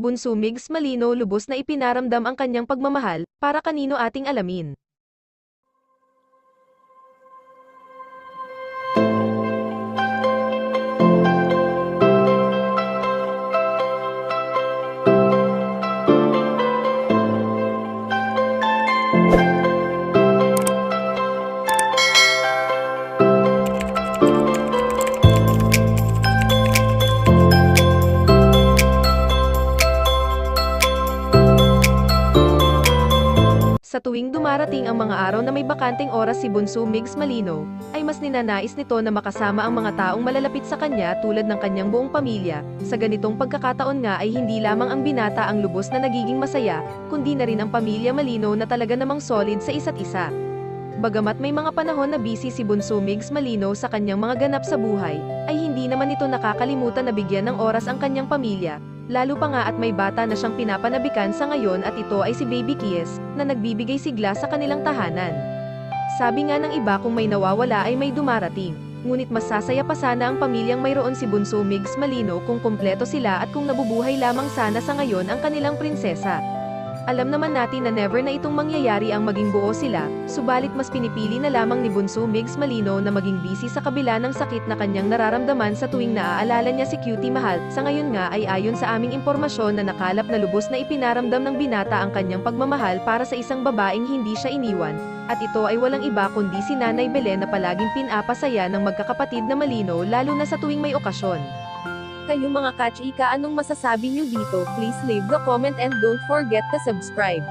Bunso Migs Malino lubos na ipinaramdam ang kanyang pagmamahal, para kanino ating alamin. Sa tuwing dumarating ang mga araw na may bakanteng oras si Bunso Migs Malino, ay mas ninanais nito na makasama ang mga taong malalapit sa kanya tulad ng kanyang buong pamilya. Sa ganitong pagkakataon nga ay hindi lamang ang binata ang lubos na nagiging masaya, kundi na rin ang pamilya Malino na talaga namang solid sa isa't isa. Bagamat may mga panahon na busy si Bunso Migs Malino sa kanyang mga ganap sa buhay, ay hindi naman ito nakakalimutan na bigyan ng oras ang kanyang pamilya, lalo pa nga at may bata na siyang pinapanabikan sa ngayon at ito ay si Baby Kies, na nagbibigay sigla sa kanilang tahanan. Sabi nga ng iba kung may nawawala ay may dumarating, ngunit mas sasaya pa sana ang pamilyang mayroon si Bunso Migs Malino kung kumpleto sila at kung nabubuhay lamang sana sa ngayon ang kanilang prinsesa. Alam naman natin na never na itong mangyayari ang maging buo sila, subalit mas pinipili na lamang ni Bunso Migs Malino na maging busy sa kabila ng sakit na kanyang nararamdaman sa tuwing naaalala niya si Cutie Mahal. Sa ngayon nga ay ayon sa aming impormasyon na nakalap na lubos na ipinaramdam ng binata ang kanyang pagmamahal para sa isang babaeng hindi siya iniwan, at ito ay walang iba kundi si Nanay Belen na palaging pinapasaya ng magkakapatid na Malino lalo na sa tuwing may okasyon. Kayo mga kachika, anong masasabi niyo dito? Please leave the comment and don't forget to subscribe.